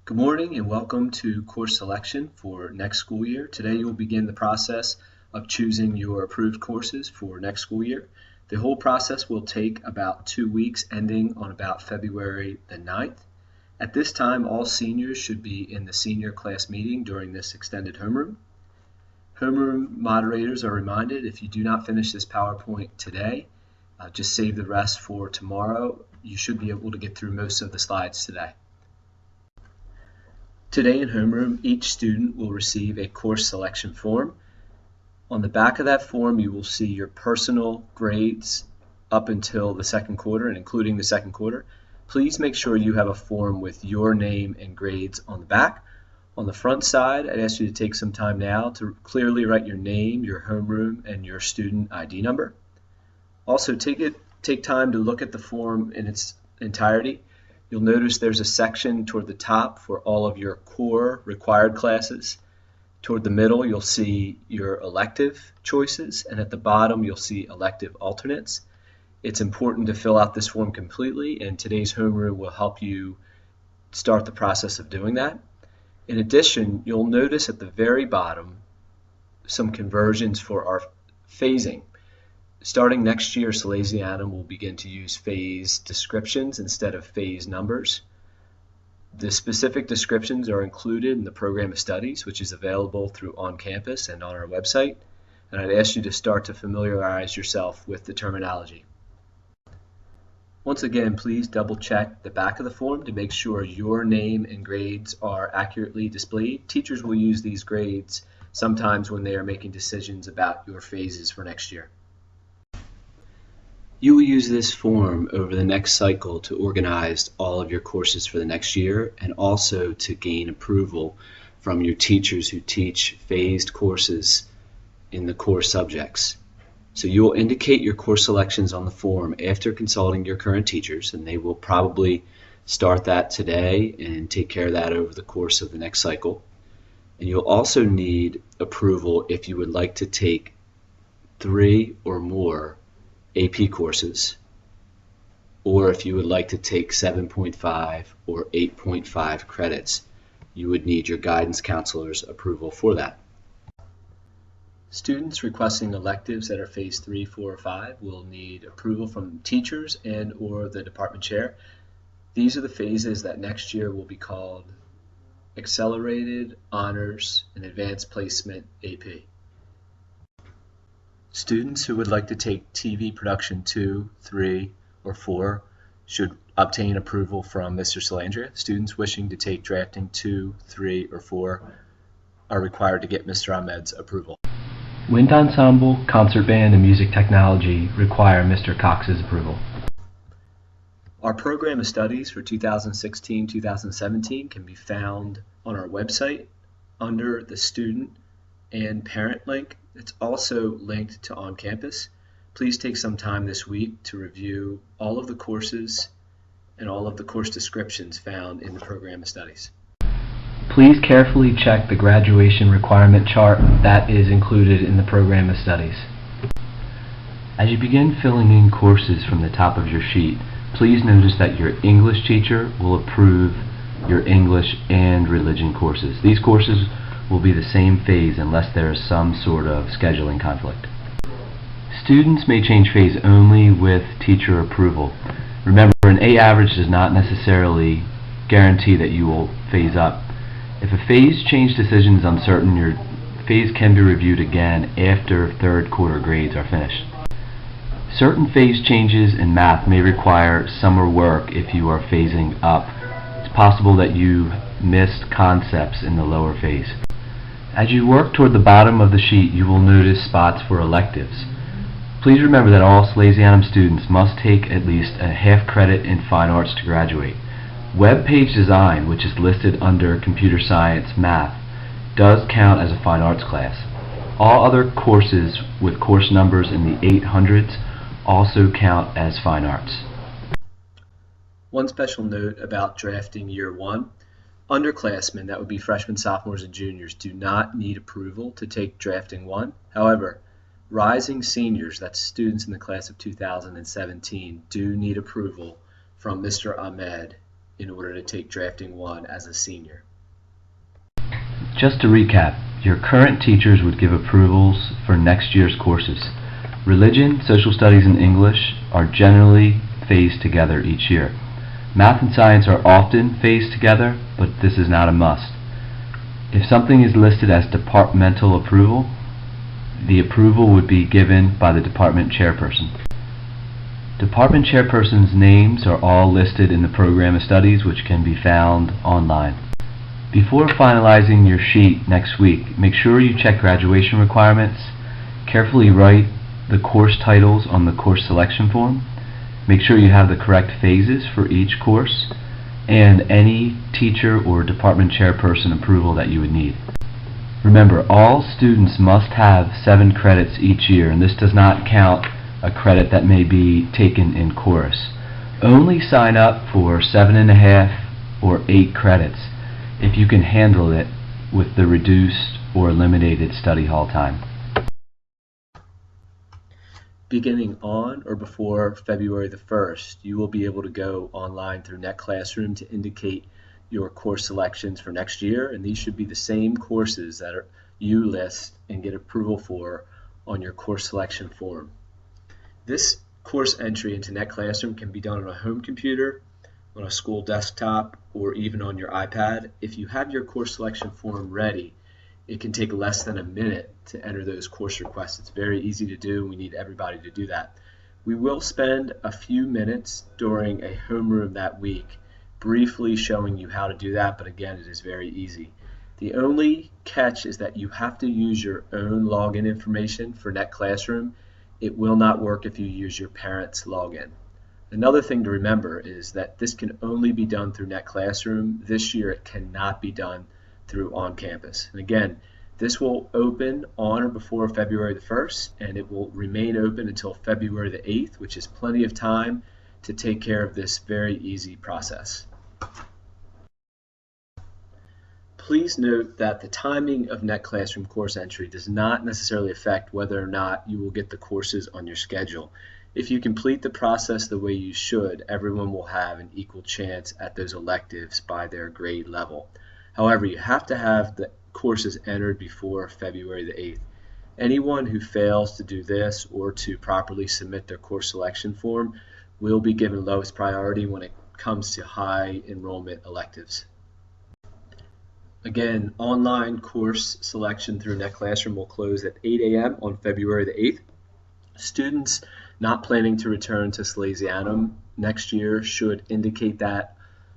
Good morning and welcome to course selection for next school year. Today you will begin the process of choosing your approved courses for next school year. The whole process will take about 2 weeks, ending on about February the 9th. At this time, all seniors should be in the senior class meeting during this extended homeroom. Homeroom moderators are reminded, if you do not finish this PowerPoint today, just save the rest for tomorrow. You should be able to get through most of the slides today. Today in homeroom, each student will receive a course selection form. On the back of that form, you will see your personal grades up until the second quarter and including the second quarter. Please make sure you have a form with your name and grades on the back. On the front side, I'd ask you to take some time now to clearly write your name, your homeroom, and your student ID number. Also, take time to look at the form in its entirety. You'll notice there's a section toward the top for all of your core required classes. Toward the middle, you'll see your elective choices, and at the bottom, you'll see elective alternates. It's important to fill out this form completely, and today's homeroom will help you start the process of doing that. In addition, you'll notice at the very bottom some conversions for our phasing. Starting next year, Salesianum will begin to use phase descriptions instead of phase numbers. The specific descriptions are included in the program of studies, which is available through on campus and on our website. And I'd ask you to start to familiarize yourself with the terminology. Once again, please double check the back of the form to make sure your name and grades are accurately displayed. Teachers will use these grades sometimes when they are making decisions about your phases for next year. You will use this form over the next cycle to organize all of your courses for the next year and also to gain approval from your teachers who teach phased courses in the core subjects. So you will indicate your course selections on the form after consulting your current teachers, and they will probably start that today and take care of that over the course of the next cycle. And you'll also need approval if you would like to take 3 or more AP courses, or if you would like to take 7.5 or 8.5 credits, you would need your guidance counselor's approval for that. Students requesting electives that are phase 3, 4, or 5 will need approval from teachers and or the department chair. These are the phases that next year will be called Accelerated, Honors, and Advanced Placement AP. Students who would like to take TV production 2, 3, or 4 should obtain approval from Mr. Salandria. Students wishing to take drafting 2, 3, or 4 are required to get Mr. Ahmed's approval. Wind ensemble, concert band, and music technology require Mr. Cox's approval. Our program of studies for 2016-2017 can be found on our website under the student and parent link. It's also linked to On Campus. Please take some time this week to review all of the courses and all of the course descriptions found in the program of studies. Please carefully check the graduation requirement chart that is included in the program of studies. As you begin filling in courses from the top of your sheet, please notice that your English teacher will approve your English and religion courses. These courses will be the same phase unless there is some sort of scheduling conflict. Students may change phase only with teacher approval. Remember, an A average does not necessarily guarantee that you will phase up. If a phase change decision is uncertain, your phase can be reviewed again after third quarter grades are finished. Certain phase changes in math may require summer work if you are phasing up. It's possible that you missed concepts in the lower phase. As you work toward the bottom of the sheet, you will notice spots for electives. Please remember that all Salesianum students must take at least a half credit in fine arts to graduate. Web page design, which is listed under computer science math, does count as a fine arts class. All other courses with course numbers in the 800s also count as fine arts. One special note about drafting year 1. Underclassmen, that would be freshmen, sophomores, and juniors, do not need approval to take drafting 1. However, rising seniors, that's students in the class of 2017, do need approval from Mr. Ahmed in order to take Drafting 1 as a senior. Just to recap, your current teachers would give approvals for next year's courses. Religion, social studies, and English are generally phased together each year. Math and science are often phased together, but this is not a must. If something is listed as departmental approval, the approval would be given by the department chairperson. Department chairpersons' names are all listed in the program of studies, which can be found online. Before finalizing your sheet next week, make sure you check graduation requirements, carefully write the course titles on the course selection form, make sure you have the correct phases for each course, and any teacher or department chairperson approval that you would need. Remember, all students must have 7 credits each year, and this does not count a credit that may be taken in chorus. Only sign up for 7.5 or 8 credits if you can handle it with the reduced or eliminated study hall time. Beginning on or before February the 1st, you will be able to go online through NetClassroom to indicate your course selections for next year, and these should be the same courses that you list and get approval for on your course selection form. This course entry into NetClassroom can be done on a home computer, on a school desktop, or even on your iPad. If you have your course selection form ready, it can take less than a minute to enter those course requests. It's very easy to do. We need everybody to do that. We will spend a few minutes during a homeroom that week briefly showing you how to do that, but again, it is very easy. The only catch is that you have to use your own login information for NetClassroom. It will not work if you use your parents' login. Another thing to remember is that this can only be done through NetClassroom. This year it cannot be done through On Campus. And again, this will open on or before February the 1st, and it will remain open until February the 8th, which is plenty of time to take care of this very easy process. Please note that the timing of NetClassroom course entry does not necessarily affect whether or not you will get the courses on your schedule. If you complete the process the way you should, everyone will have an equal chance at those electives by their grade level. However, you have to have the courses entered before February the 8th. Anyone who fails to do this or to properly submit their course selection form will be given lowest priority when it comes to high enrollment electives. Again, online course selection through NetClassroom will close at 8 a.m. on February the 8th. Students not planning to return to Salesianum next year should indicate that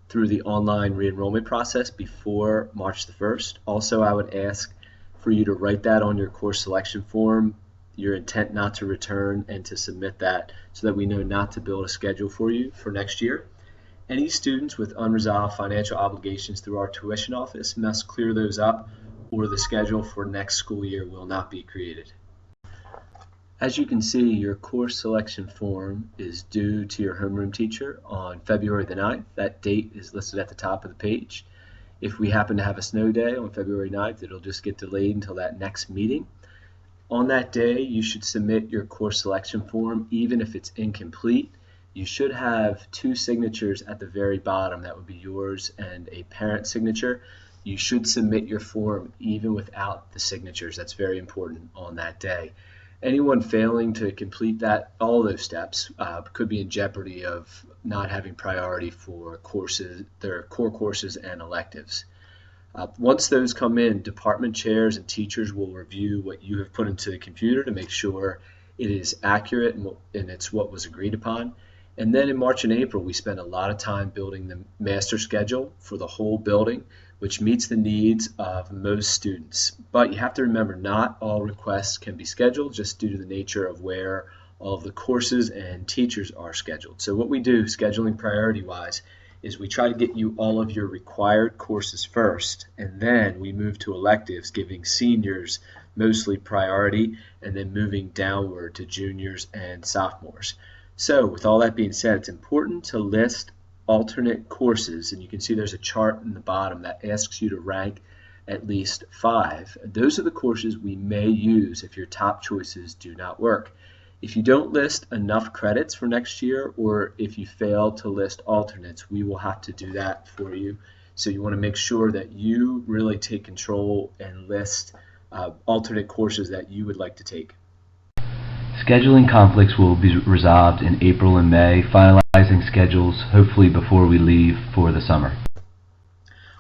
through the online re-enrollment process before March the 1st. Also, I would ask for you to write that on your course selection form, your intent not to return, and to submit that so that we know not to build a schedule for you for next year. Any students with unresolved financial obligations through our tuition office must clear those up, or the schedule for next school year will not be created. As you can see, your course selection form is due to your homeroom teacher on February the 9th. That date is listed at the top of the page. If we happen to have a snow day on February 9th, it'll just get delayed until that next meeting. On that day, you should submit your course selection form, even if it's incomplete. You should have 2 signatures at the very bottom. That would be yours and a parent signature. You should submit your form even without the signatures. That's very important on that day. Anyone failing to complete all those steps could be in jeopardy of not having priority for courses, their core courses and electives. Once those come in, department chairs and teachers will review what you have put into the computer to make sure it is accurate and it's what was agreed upon. And then in March and April, we spend a lot of time building the master schedule for the whole building, which meets the needs of most students. But you have to remember, not all requests can be scheduled just due to the nature of where all of the courses and teachers are scheduled. So what we do, scheduling priority-wise, is we try to get you all of your required courses first, and then we move to electives, giving seniors mostly priority, and then moving downward to juniors and sophomores. So with all that being said, it's important to list alternate courses, and you can see there's a chart in the bottom that asks you to rank at least 5. Those are the courses we may use if your top choices do not work. If you don't list enough credits for next year, or if you fail to list alternates, we will have to do that for you. So you want to make sure that you really take control and list alternate courses that you would like to take. Scheduling conflicts will be resolved in April and May, finalizing schedules hopefully before we leave for the summer.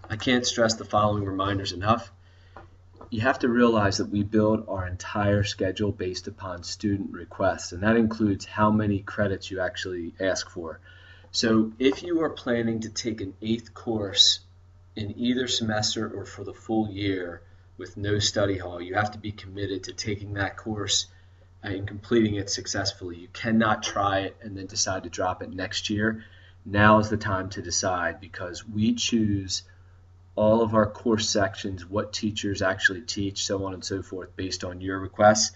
I can't stress the following reminders enough. You have to realize that we build our entire schedule based upon student requests, and that includes how many credits you actually ask for. So if you are planning to take an 8th course in either semester or for the full year with no study hall, you have to be committed to taking that course and completing it successfully. You cannot try it and then decide to drop it next year. Now is the time to decide, because we choose all of our course sections, what teachers actually teach, so on and so forth, based on your requests.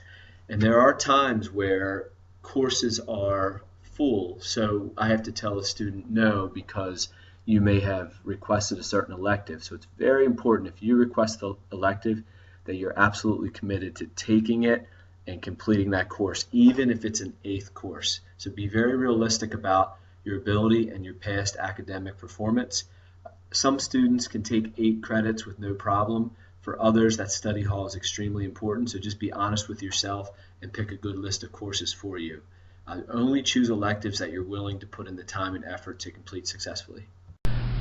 And there are times where courses are full, so I have to tell a student no because you may have requested a certain elective. So it's very important, if you request the elective, that you're absolutely committed to taking it and completing that course, even if it's an 8th course. So be very realistic about your ability and your past academic performance. Some students can take 8 credits with no problem. For others, that study hall is extremely important, so just be honest with yourself and pick a good list of courses for you. Only choose electives that you're willing to put in the time and effort to complete successfully.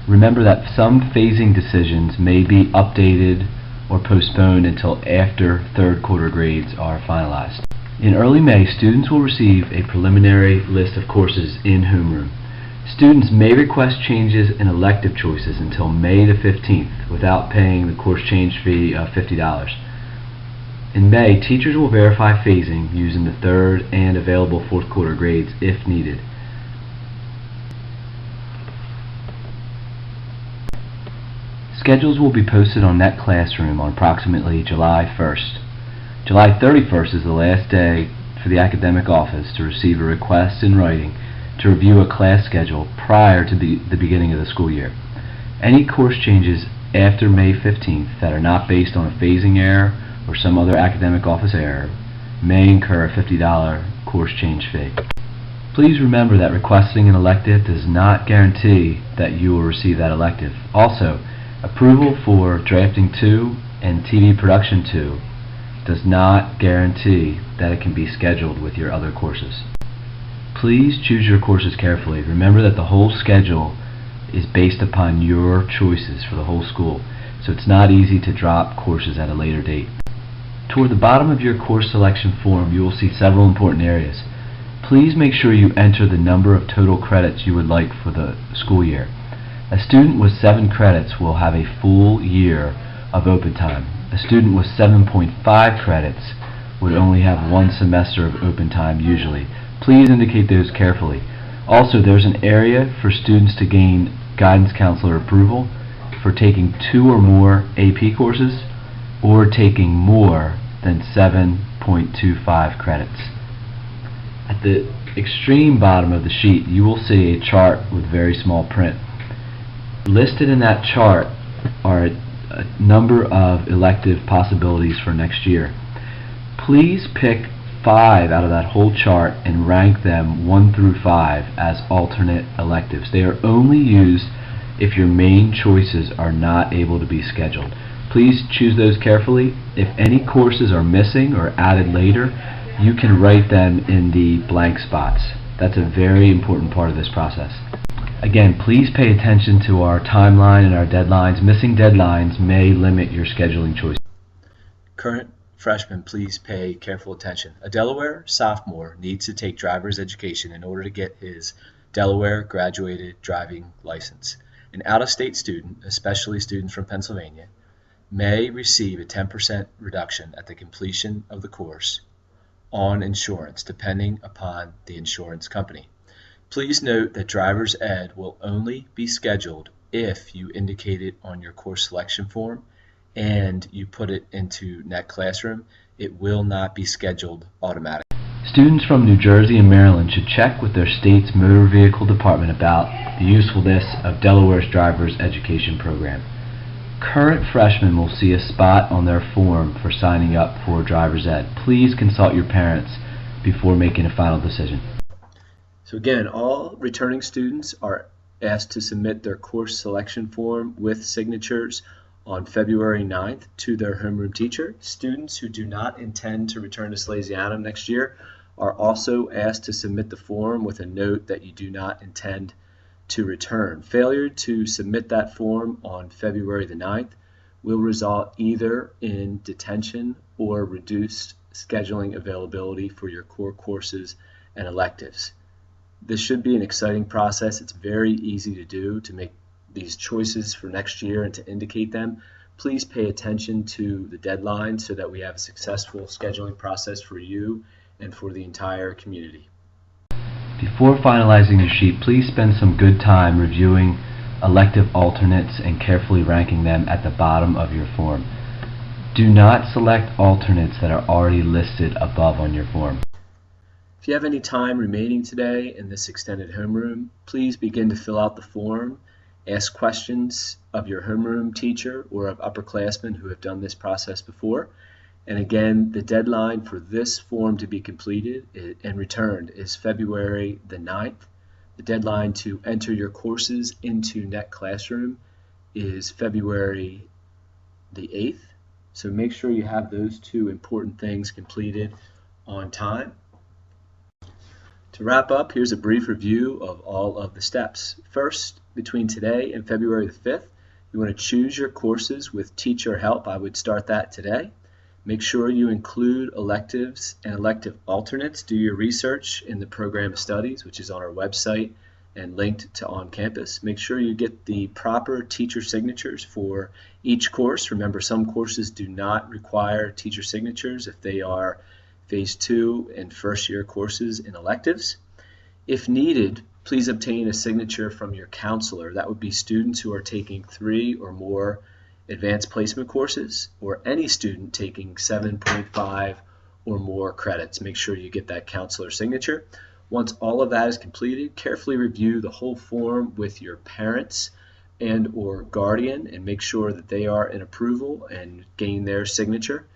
Remember that some phasing decisions may be updated or postponed until after 3rd quarter grades are finalized. In early May, students will receive a preliminary list of courses in homeroom. Students may request changes in elective choices until May the 15th without paying the course change fee of $50. In May, teachers will verify phasing using the 3rd and available 4th quarter grades if needed. Schedules will be posted on Net Classroom on approximately July 1st. July 31st is the last day for the academic office to receive a request in writing to review a class schedule prior to the beginning of the school year. Any course changes after May 15th that are not based on a phasing error or some other academic office error may incur a $50 course change fee. Please remember that requesting an elective does not guarantee that you will receive that elective. Also, approval for Drafting 2 and TV Production 2 does not guarantee that it can be scheduled with your other courses. Please choose your courses carefully. Remember that the whole schedule is based upon your choices for the whole school, so it's not easy to drop courses at a later date. Toward the bottom of your course selection form, you will see several important areas. Please make sure you enter the number of total credits you would like for the school year. A student with 7 credits will have a full year of open time. A student with 7.5 credits would only have 1 semester of open time usually. Please indicate those carefully. Also, there's an area for students to gain guidance counselor approval for taking 2 or more AP courses or taking more than 7.25 credits. At the extreme bottom of the sheet, you will see a chart with very small print. Listed in that chart are a number of elective possibilities for next year. Please pick 5 out of that whole chart and rank them 1 through 5 as alternate electives. They are only used if your main choices are not able to be scheduled. Please choose those carefully. If any courses are missing or added later, you can write them in the blank spots. That's a very important part of this process. Again, please pay attention to our timeline and our deadlines. Missing deadlines may limit your scheduling choices. Current freshmen, please pay careful attention. A Delaware sophomore needs to take driver's education in order to get his Delaware graduated driving license. An out-of-state student, especially students from Pennsylvania, may receive a 10% reduction at the completion of the course on insurance, depending upon the insurance company. Please note that driver's ed will only be scheduled if you indicate it on your course selection form and you put it into Net Classroom. It will not be scheduled automatically. Students from New Jersey and Maryland should check with their state's motor vehicle department about the usefulness of Delaware's driver's education program. Current freshmen will see a spot on their form for signing up for driver's ed. Please consult your parents before making a final decision. So again, all returning students are asked to submit their course selection form with signatures on February 9th to their homeroom teacher. Students who do not intend to return to Salesianum next year are also asked to submit the form with a note that you do not intend to return. Failure to submit that form on February the 9th will result either in detention or reduced scheduling availability for your core courses and electives. This should be an exciting process. It's very easy to do, to make these choices for next year and to indicate them. Please pay attention to the deadline so that we have a successful scheduling process for you and for the entire community. Before finalizing your sheet, please spend some good time reviewing elective alternates and carefully ranking them at the bottom of your form. Do not select alternates that are already listed above on your form. If you have any time remaining today in this extended homeroom, please begin to fill out the form. Ask questions of your homeroom teacher or of upperclassmen who have done this process before. And again, the deadline for this form to be completed and returned is February the 9th. The deadline to enter your courses into Net Classroom is February the 8th. So make sure you have those two important things completed on time. To wrap up, here's a brief review of all of the steps. First, between today and February the 5th, you want to choose your courses with teacher help. I would start that today. Make sure you include electives and elective alternates. Do your research in the program of studies, which is on our website and linked to On Campus. Make sure you get the proper teacher signatures for each course. Remember, some courses do not require teacher signatures if they are Phase 2 and first year courses in electives. If needed, please obtain a signature from your counselor. That would be students who are taking 3 or more advanced placement courses, or any student taking 7.5 or more credits. Make sure you get that counselor signature. Once all of that is completed, carefully review the whole form with your parents and or guardian and make sure that they are in approval and gain their signature.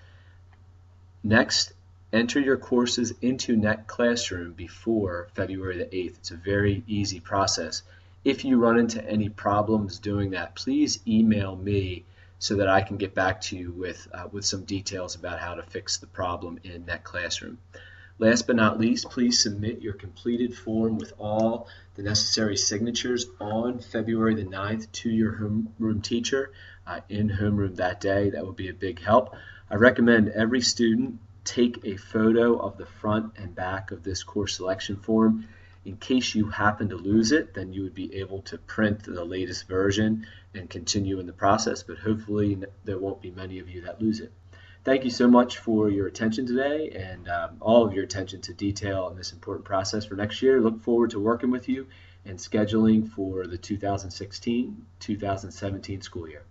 Next, enter your courses into Net Classroom before February the 8th. It's a very easy process. If you run into any problems doing that, please email me so that I can get back to you with some details about how to fix the problem in Net Classroom. Last but not least, please submit your completed form with all the necessary signatures on February the 9th to your homeroom teacher in homeroom that day. That would be a big help. I recommend every student take a photo of the front and back of this course selection form. In case you happen to lose it, then you would be able to print the latest version and continue in the process, but hopefully there won't be many of you that lose it. Thank you so much for your attention today and all of your attention to detail in this important process for next year. Look forward to working with you and scheduling for the 2016-2017 school year.